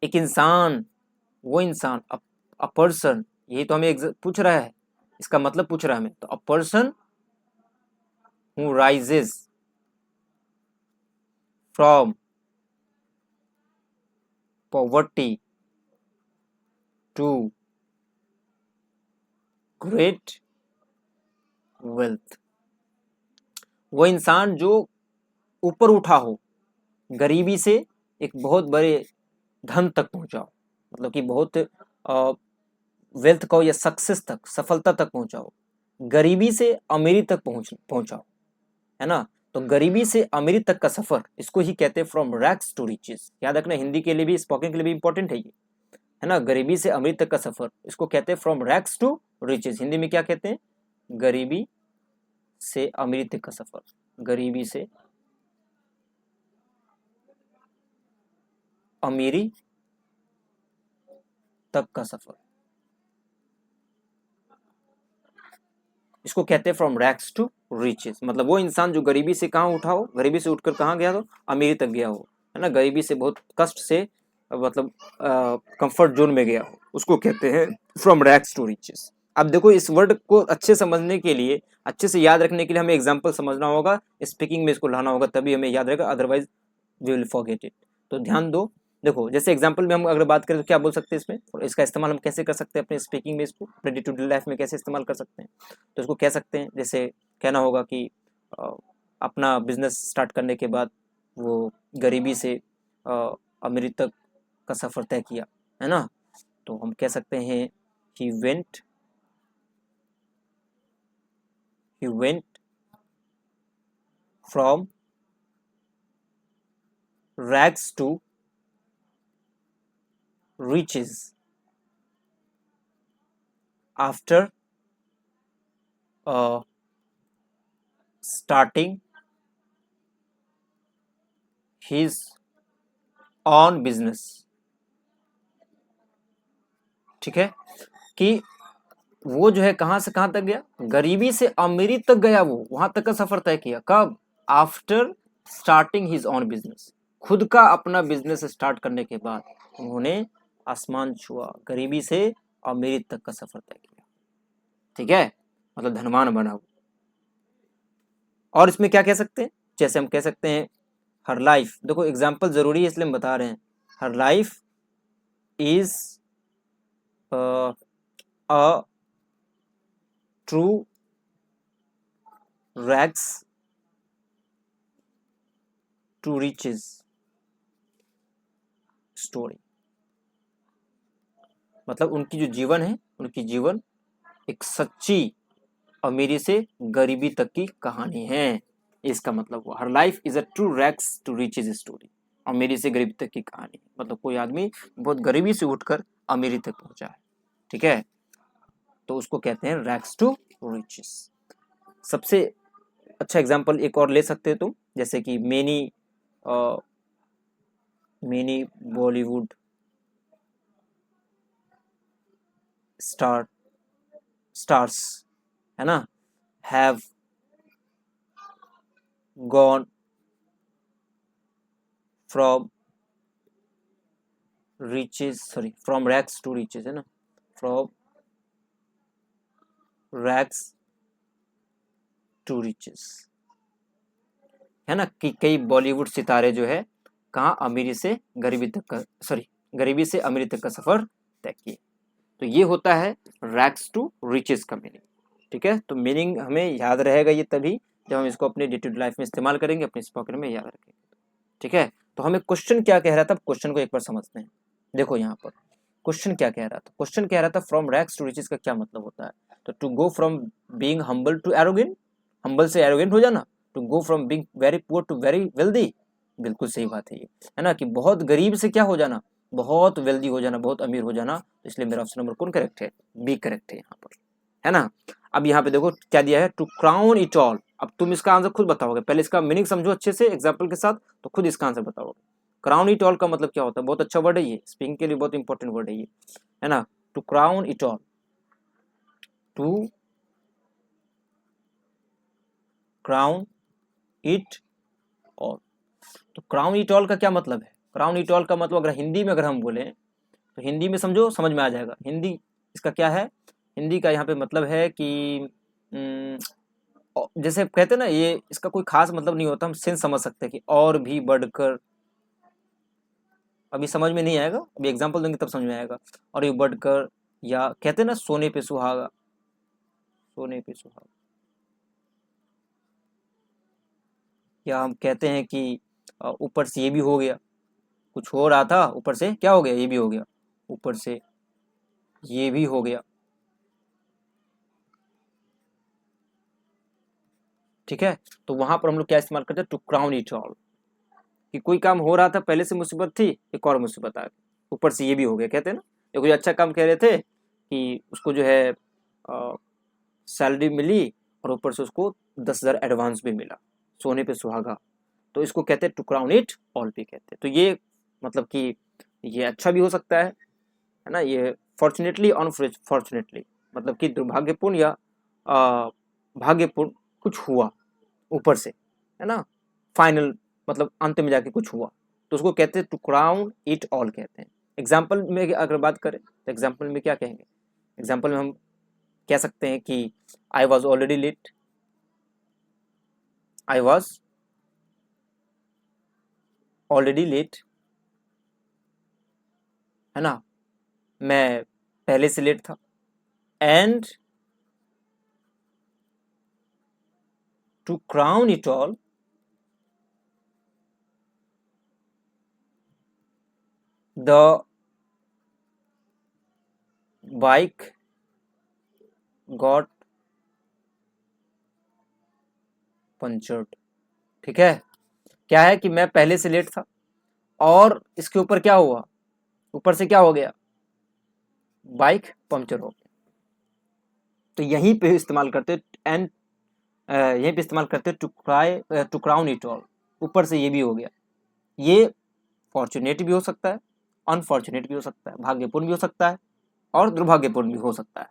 S1: एक इंसान, वो इंसान, अ पर्सन, यही तो हमें पूछ रहा है, इसका मतलब पूछ रहा है हमें। तो a person who rises from poverty to great wealth. वो इंसान जो ऊपर उठा हो, गरीबी से एक बहुत बड़े धन तक पहुंचा हो, मतलब कि बहुत वेल्थ का हो या सक्सेस तक, सफलता तक पहुंचा हो, गरीबी से अमीरी तक पहुंचा हो, है ना। तो गरीबी से अमीरी तक का सफर, इसको ही कहते हैं फ्रॉम रैक्स टू रिचेस। याद रखना, हिंदी के लिए भी, स्पोकन के लिए भी इंपॉर्टेंट है ये, है ना। गरीबी से अमीरी तक का सफर, इसको कहते हैं from rags to riches. Hindi में क्या कहते हैं? गरीबी से अमीरी तक का सफर, गरीबी से अमीरी तक का सफर। इसको कहते हैं फ्रॉम रैग्स टू रिचेस, मतलब वो इंसान जो गरीबी से कहाँ उठा हो, गरीबी से उठकर कहाँ गया हो, अमीरी तक गया हो, है ना, गरीबी से बहुत कष्ट से मतलब कंफर्ट जोन में गया हो, उसको कहते हैं फ्रॉम रैग्स टू रिचेस। अब देखो इस वर्ड को अच्छे समझने के लिए, अच्छे से याद रखने के लिए हमें एग्जाम्पल समझना होगा, स्पीकिंग में इसको लाना होगा, तभी हमें याद रहेगा, otherwise we will forget it. तो ध्यान दो, देखो जैसे एग्जाम्पल में हम अगर बात करें तो क्या बोल सकते हैं इसमें, और इसका इस्तेमाल हम कैसे कर सकते हैं अपने स्पीकिंग में, इसको अपने डे टू डे लाइफ में कैसे इस्तेमाल कर सकते हैं। तो इसको कह सकते हैं, जैसे कहना होगा कि अपना बिजनेस स्टार्ट करने के बाद वो गरीबी से अमीरी तक का सफ़र तय किया, है ना। तो हम कह सकते हैं he went from rags to riches after starting his own business। ठीक है, कि वो जो है कहाँ से कहाँ तक गया, गरीबी से अमीरी तक गया, वो वहां तक का सफर तय किया, कब, after starting his own business, खुद का अपना बिजनेस स्टार्ट करने के बाद उन्होंने आसमान छुआ, गरीबी से अमीरी तक का सफर तय किया। ठीक है, मतलब धनवान बना वो। और इसमें क्या कह सकते हैं, जैसे हम कह सकते हैं हर लाइफ, देखो एग्जाम्पल जरूरी है इसलिए हम बता रहे हैं, her life is a true rags to riches story, मतलब उनकी जो जीवन है, उनकी जीवन एक सच्ची अमीरी से गरीबी तक की कहानी है, इसका मतलब हुआ her life is a true rags to riches story, अमीरी से गरीबी तक की कहानी, मतलब कोई आदमी बहुत गरीबी से उठकर अमीरी तक पहुंचा है। ठीक है, तो उसको कहते हैं रैग्स टू रिचेस। सबसे अच्छा एग्जांपल एक और ले सकते हो तुम, जैसे कि मेनी बॉलीवुड स्टार्स, है ना, have gone from from rags to riches, है ना, फ्रॉम रैग्स टू रिचेस, है ना, कि कई बॉलीवुड सितारे जो है कहाँ अमीरी से गरीबी तक का गरीबी से अमीरी तक का सफर तय किए। तो ये होता है रैग्स टू रिचेस का मीनिंग। ठीक है, तो मीनिंग हमें याद रहेगा ये तभी जब हम इसको अपने डे टू डे लाइफ में इस्तेमाल करेंगे, अपने स्पोकन में याद रखेंगे। ठीक है, तो हमें क्वेश्चन क्या कह रहा था, क्वेश्चन को एक बार समझते हैं। देखो यहाँ पर क्वेश्चन क्या कह रहा था, क्वेश्चन कह रहा था फ्रॉम रैग्स टू रिचेस का क्या मतलब होता है, तो to go from being humble to arrogant, humble से एरोगेंट हो जाना, to go from being very poor to very wealthy, बिल्कुल सही बात है ये, है ना, कि बहुत गरीब से क्या हो जाना, बहुत वेल्दी हो जाना, बहुत अमीर हो जाना। तो इसलिए मेरा ऑप्शन नंबर कौन करेक्ट है, बी करेक्ट है यहाँ पर, है ना। अब यहाँ पे देखो क्या दिया है, टू क्राउन इट ऑल। अब तुम इसका आंसर खुद बताओगे, पहले इसका मीनिंग समझो अच्छे से एग्जाम्पल के साथ, तो खुद इसका आंसर बताओगे। क्राउन इट ऑल का मतलब क्या होता है, बहुत अच्छा वर्ड है ये, स्पीकिंग के लिए बहुत इंपॉर्टेंट वर्ड है ये, है ना। To crown it all, to crown it all, तो क्राउन इट ऑल का क्या मतलब है, क्राउन इट ऑल का मतलब अगर हिंदी में अगर हम बोले तो हिंदी में समझो, समझ में आ जाएगा। हिंदी इसका क्या है, हिंदी का यहाँ पे मतलब है कि जैसे कहते हैं ना, ये इसका कोई खास मतलब नहीं होता, हम सेंस समझ सकते हैं कि और भी बढ़कर, अभी समझ में नहीं आएगा, अभी एग्जांपल देंगे तब समझ में आएगा। और ये बढ़कर, या कहते हैं ना सोने पे सुहागा, सोने पे सुहागा, या हम कहते हैं कि ऊपर से ये भी हो गया, कुछ हो रहा था ऊपर से क्या हो गया, ये भी हो गया, ऊपर से ये भी हो गया। ठीक है, तो वहां पर हम लोग क्या इस्तेमाल करते हैं, टू क्राउन इट ऑल, कि कोई काम हो रहा था, पहले से मुसीबत थी, एक और मुसीबत आ गई, ऊपर से ये भी हो गया। कहते हैं ना, ये कोई अच्छा काम कह रहे थे कि उसको जो है सैलरी मिली और ऊपर से उसको 10,000 एडवांस भी मिला, सोने पे सुहागा, तो इसको कहते हैं टू क्राउन इट ऑल भी कहते हैं। तो ये मतलब कि ये अच्छा भी हो सकता है ना, ये फॉर्चुनेटली अनफॉर्चुनेटली, मतलब कि दुर्भाग्यपूर्ण या भाग्यपूर्ण कुछ हुआ ऊपर से, है ना, फाइनल मतलब अंत में जाके कुछ हुआ, तो उसको कहते हैं टू क्राउन इट ऑल कहते हैं। एग्जाम्पल में अगर बात करें तो एग्जाम्पल में क्या कहेंगे, एग्जाम्पल में हम कह सकते हैं कि I was already late, I was already late, है ना, मैं पहले से लेट था। And to crown it all, the bike got punctured. ठीक है, क्या है कि मैं पहले से लेट था और इसके ऊपर क्या हुआ, ऊपर से क्या हो गया, बाइक पंचर हो गया। तो यहीं पे इस्तेमाल करते एंड यहीं पे इस्तेमाल करते टू क्राउन इट ऑल, ऊपर से ये भी हो गया। ये फॉर्चुनेट भी हो सकता है, अनफॉर्चुनेट भी हो सकता है, भाग्यपूर्ण भी हो सकता है और दुर्भाग्यपूर्ण भी हो सकता है,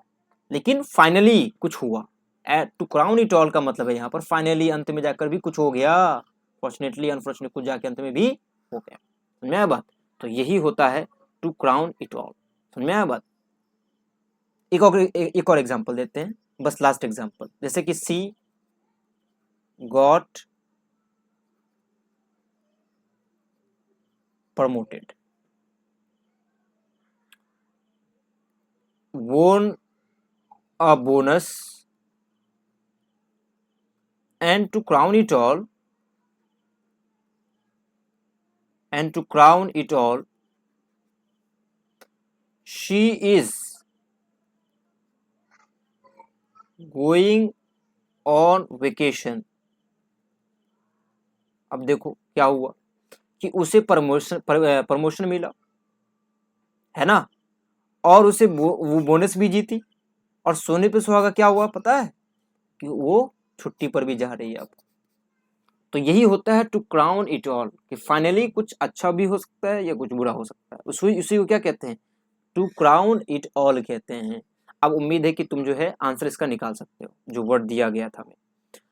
S1: लेकिन फाइनली कुछ हुआ। टू क्राउन इट ऑल का मतलब है यहाँ पर फाइनली अंत में जाकर भी कुछ हो गया, फॉर्चुनेटली अनफॉर्चुनेट कुछ जाके अंत में भी हो गया। समझ में आया बात? तो यही होता है टू क्राउन इट ऑल। समझ में आया बात? एक और एग्जांपल देते हैं, बस लास्ट एग्जांपल, जैसे कि she got promoted, won a bonus, and to crown it all, she is going on vacation। अब देखो क्या हुआ कि उसे प्रमोशन मिला, है ना, और उसे वो बोनस भी जीती, और सोने पे सुहागा क्या हुआ पता है कि वो छुट्टी पर भी जा रही है अब। तो यही होता है टू क्राउन इट ऑल, कि फाइनली कुछ अच्छा भी हो सकता है या कुछ बुरा हो सकता है, उसी को क्या कहते हैं, टू क्राउन इट ऑल कहते हैं। अब उम्मीद है कि तुम जो है आंसर इसका निकाल सकते हो, जो वर्ड दिया गया था हमें।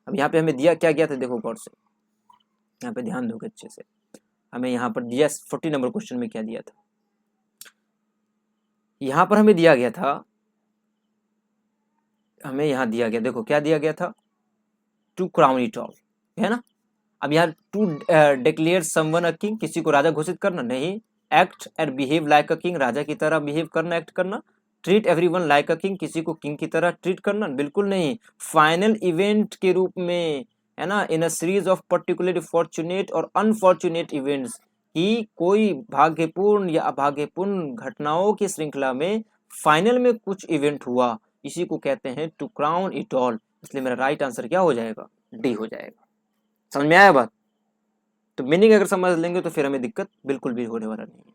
S1: अब यहाँ पे हमें दिया क्या गया था, देखो गौर से, यहाँ पे ध्यान दोगे अच्छे से। हमें यहाँ पर दिया 40 नंबर क्वेश्चन में क्या दिया था, यहाँ पर हमें दिया गया था, हमें यहाँ दिया गया, देखो क्या दिया गया था, टू क्राउन इट ऑल, है ना। अब यहाँ to declare someone a king, किसी को राजा घोषित करना, नहीं। Act and behave like a king, राजा की तरह बिहेव करना, एक्ट करना। Treat everyone like a king, किसी को किंग की तरह ट्रीट करना, बिल्कुल नहीं। फाइनल इवेंट के रूप में, है ना, in a series of particularly fortunate और अनफॉर्चुनेट इवेंट्स, कि कोई भाग्यपूर्ण या अभाग्यपूर्ण घटनाओं की श्रृंखला में फाइनल में कुछ इवेंट हुआ, इसी को कहते हैं टू क्राउन इट ऑल। इसलिए मेरा राइट आंसर क्या हो जाएगा, डी हो जाएगा। समझ में आया बात? तो मीनिंग अगर समझ लेंगे तो फिर हमें दिक्कत बिल्कुल भी होने वाला नहीं है।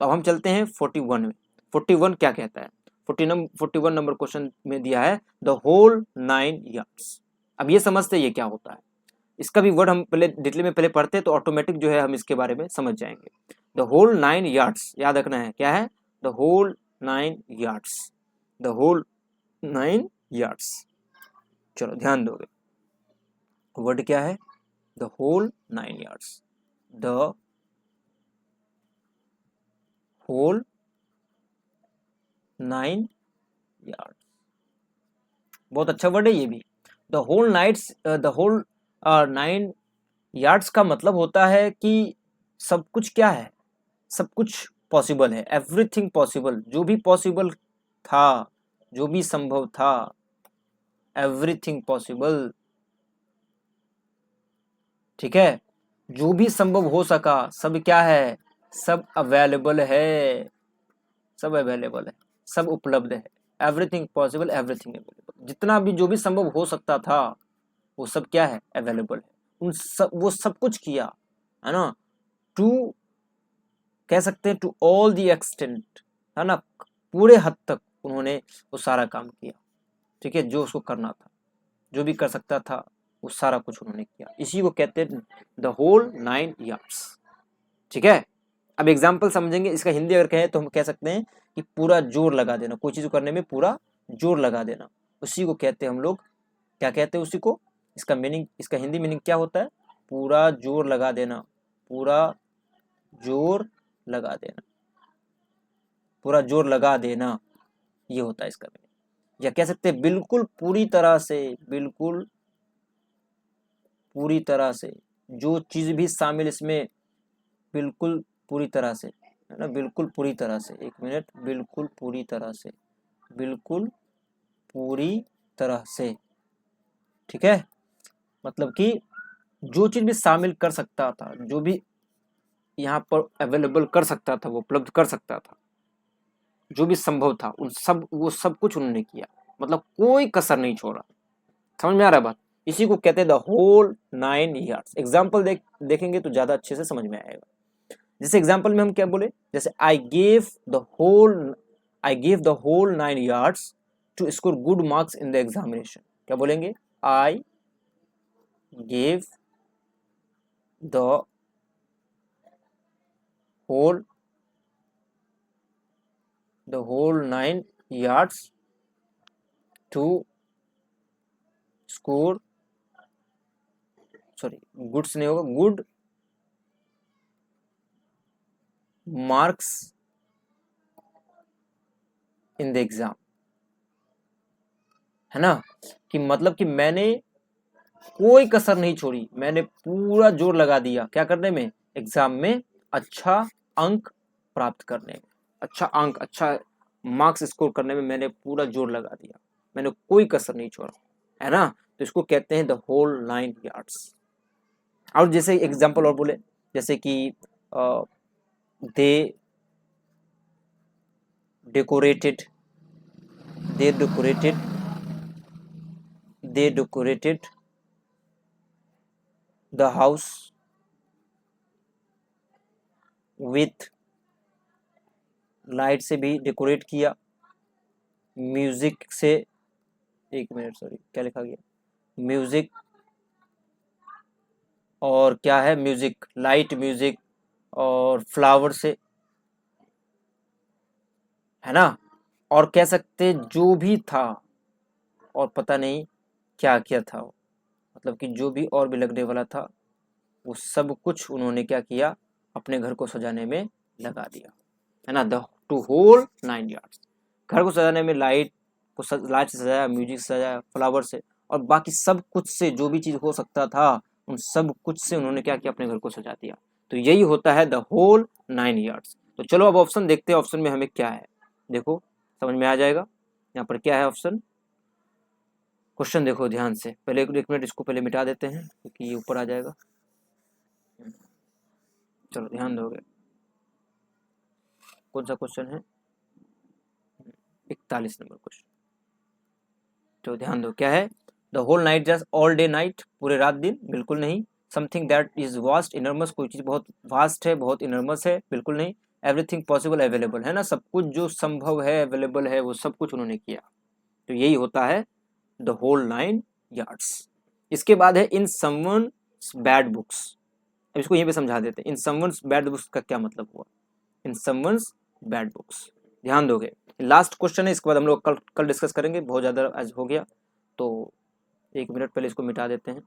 S1: तो अब हम चलते हैं 41 में। 41 क्या कहता है, 41 नंबर क्वेश्चन में दिया है द होल 9 यार्ड्स। अब ये समझते हैं ये क्या होता है, इसका भी वर्ड हम पहले डिटेल में पहले पढ़ते हैं तो ऑटोमेटिक जो है हम इसके बारे में समझ जाएंगे। द होल 9 यार्ड्स, याद रखना है क्या है, the whole 9 yards, the whole 9 yards. चलो ध्यान दोगे, वर्ड क्या है, the whole 9 yards, the whole 9 yards। बहुत अच्छा वर्ड है ये भी। the whole 9 yards का मतलब होता है कि सब कुछ क्या है, सब कुछ पॉसिबल है, एवरीथिंग पॉसिबल, जो भी पॉसिबल था, जो भी संभव था, एवरीथिंग पॉसिबल। ठीक है, जो भी संभव हो सका, सब क्या है, सब अवेलेबल है, सब अवेलेबल है, सब उपलब्ध है। एवरीथिंग पॉसिबल, एवरीथिंग अवेलेबल, जितना भी जो भी संभव हो सकता था वो सब क्या है, अवेलेबल है। वो सब कुछ किया, है ना, टू कह सकते हैं टू ऑल दी एक्सटेंट, है ना, पूरे हद तक उन्होंने वो सारा काम किया। ठीक है, जो उसको करना था, जो भी कर सकता था वो सारा कुछ उन्होंने किया, इसी को कहते हैं द होल 9 यार्ड्स। ठीक है, अब एग्जाम्पल समझेंगे, इसका हिंदी अगर कहें तो हम कह सकते हैं कि पूरा जोर लगा देना, कोई चीज करने में पूरा जोर लगा देना, उसी को कहते हैं हम लोग क्या कहते हैं उसी को, इसका मीनिंग, इसका हिंदी मीनिंग क्या होता है, पूरा जोर लगा देना, पूरा जोर लगा देना, पूरा जोर लगा देना, ये होता है इसका मीनिंग। या कह सकते हैं बिल्कुल पूरी तरह से, बिल्कुल पूरी तरह से, जो चीज भी शामिल इसमें, बिल्कुल पूरी तरह से, है ना, बिल्कुल पूरी तरह से, एक मिनट, बिल्कुल पूरी तरह से, बिल्कुल पूरी तरह से, ठीक है। मतलब कि जो चीज भी शामिल कर सकता था, जो भी यहाँ पर अवेलेबल कर सकता था, वो उपलब्ध कर सकता था, जो भी संभव था उन सब, वो सब कुछ उन्होंने किया, मतलब कोई कसर नहीं छोड़ा। समझ में आ रहा है बात, इसी को कहते हैं द होल 9 years। एग्जाम्पल देखेंगे तो ज्यादा अच्छे से समझ में आएगा। जैसे एग्जाम्पल में हम क्या बोले, जैसे I gave the whole 9 years to score good marks in the examination. क्या बोलेंगे, I gave the whole 9 years to score, sorry goods नहीं होगा, good marks in the exam, है ना। कि मतलब कि मैंने कोई कसर नहीं छोड़ी, मैंने पूरा जोर लगा दिया क्या करने में, एग्जाम में अच्छा अंक प्राप्त करने में, अच्छा अंक, अच्छा मार्क्स स्कोर करने में मैंने पूरा जोर लगा दिया, मैंने कोई कसर नहीं छोड़ा, है ना। तो इसको कहते हैं द होल 9 years। और जैसे एग्जाम्पल और बोले, जैसे कि they decorated, they decorated, they decorated the house with, light से भी डेकोरेट किया, म्यूजिक से, एक मिनट सॉरी क्या लिखा गया, म्यूजिक, और क्या है, म्यूजिक, लाइट म्यूजिक और फ्लावर से, है ना। और कह सकते जो भी था, और पता नहीं क्या क्या था, मतलब कि जो भी और भी लगने वाला था, वो सब कुछ उन्होंने क्या किया, अपने घर को सजाने में लगा दिया, है ना। द टू होल 9 years, घर को सजाने में लाइट लाइट से सजाया, म्यूजिक से सजाया, फ्लावर से, और बाकी सब कुछ से, जो भी चीज हो सकता था उन सब कुछ से उन्होंने क्या किया, अपने घर को सजा दिया। तो यही होता है द होल 9 years। तो चलो अब ऑप्शन देखते हैं, ऑप्शन में हमें क्या है, देखो समझ में आ जाएगा। यहाँ पर क्या है ऑप्शन, क्वेश्चन देखो ध्यान से, पहले एक मिनट इसको पहले मिटा देते हैं क्योंकि ये ऊपर आ जाएगा। चलो ध्यान दोगे, कौन सा क्वेश्चन है, 41 नंबर क्वेश्चन। तो ध्यान दो क्या है, the whole night just all day night, पूरे रात दिन, बिल्कुल नहीं। Something that is vast enormous, कोई चीज बहुत वास्ट है, बहुत इनर्मस है, बिल्कुल नहीं। एवरीथिंग पॉसिबल अवेलेबल, है ना, सब कुछ जो संभव है, अवेलेबल है, वो सब कुछ उन्होंने किया। तो यही होता है द होल 9 years। इसके बाद है इन समवन्स बैड बुक्स। अब इसको यहीं पे समझा देते हैं, इन समवन्स बैड बुक्स का क्या मतलब हुआ, इन समवन्स बैड बुक्स, ध्यान दोगे। लास्ट क्वेश्चन है, इसके बाद हम लोग कल डिस्कस करेंगे, बहुत ज़्यादा आज हो गया, तो एक मिनट पहले इसको मिटा देते हैं।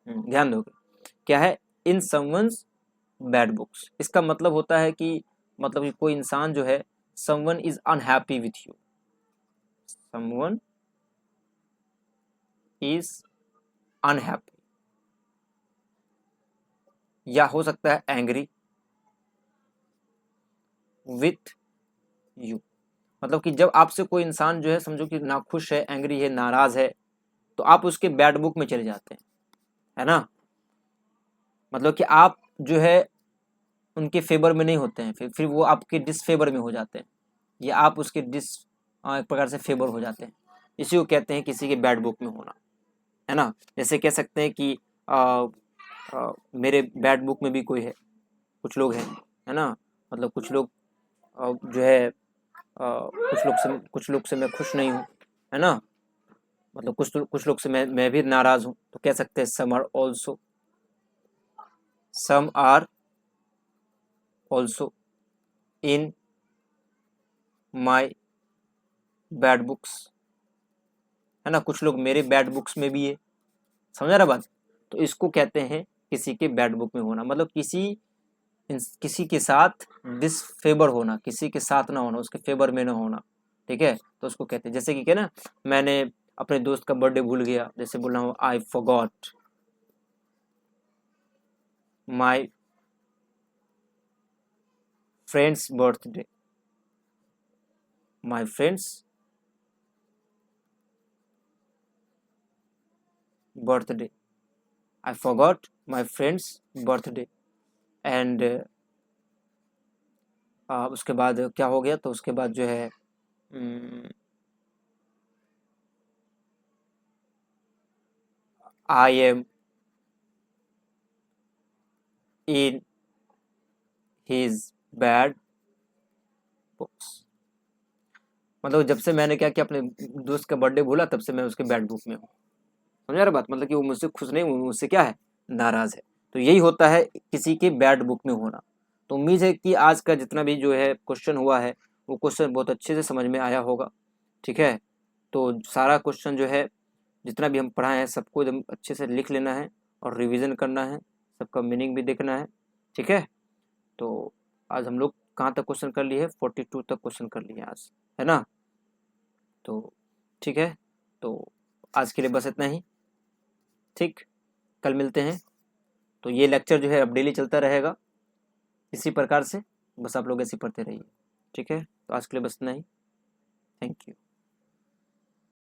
S1: ध्यान दोगे क्या है, इन समवन्स बैड बुक्स, इसका मतलब होता है कि, मतलब कि कोई इंसान जो है, someone is unhappy with you, someone is unhappy, या हो सकता है एंग्री विथ यू। मतलब कि जब आपसे कोई इंसान जो है, समझो कि नाखुश है, एंग्री है, नाराज है, तो आप उसके बैड बुक में चले जाते हैं, है ना। मतलब कि आप जो है उनके फेवर में नहीं होते हैं, फिर वो आपके डिसफेवर में हो जाते हैं, या आप उसके एक प्रकार से फेवर हो जाते हैं। इसी को कहते हैं किसी के बैड बुक में होना, है ना। जैसे कह सकते हैं कि मेरे बैड बुक में भी कोई है, कुछ लोग हैं, है ना। मतलब कुछ लोग जो है, कुछ लोग से मैं खुश नहीं हूँ, है ना। मतलब कुछ लोग से मैं भी नाराज हूँ, तो कह सकते हैं some are also in my bad books, है ना, कुछ लोग मेरे बैड बुक्स में भी है, समझ रहा बात। तो इसको कहते हैं किसी के बैड बुक में होना, मतलब किसी के साथ डिसफेवर होना, किसी के साथ ना होना, उसके फेवर में ना होना, ठीक है। तो उसको कहते हैं, जैसे कि क्या ना, मैंने अपने दोस्त का बर्थडे भूल गया, जैसे बोल रहा हूँ I forgot my friends birthday, my friends birthday, I forgot my friends birthday. And उसके बाद क्या हो गया, तो उसके बाद जो है I am in his bad books, मतलब जब से मैंने क्या किया, अपने दोस्त का बर्थडे भूला, तब से मैं उसके बैड बुक में हूँ, समझ रहा बात, मतलब कि वो मुझसे खुश नहीं, वो मुझसे क्या है, नाराज है। तो यही होता है किसी के बैड बुक में होना। तो उम्मीद है कि आज का जितना भी जो है क्वेश्चन हुआ है, वो क्वेश्चन बहुत अच्छे से समझ में आया होगा, ठीक है। तो सारा क्वेश्चन जो है, जितना भी हम पढ़ाए हैं, सबको एकदम अच्छे से लिख लेना है और रिवीजन करना है, सबका मीनिंग भी देखना है, ठीक है। तो आज हम लोग कहाँ तक क्वेश्चन कर लिए हैं, 42 तक क्वेश्चन कर लिए आज, है ना। तो ठीक है, तो आज के लिए बस इतना ही, ठीक, कल मिलते हैं। तो ये लेक्चर जो है अब डेली चलता रहेगा इसी प्रकार से, बस आप लोग ऐसे पढ़ते रहिए, ठीक है। तो आज के लिए बस इतना ही, थैंक यू।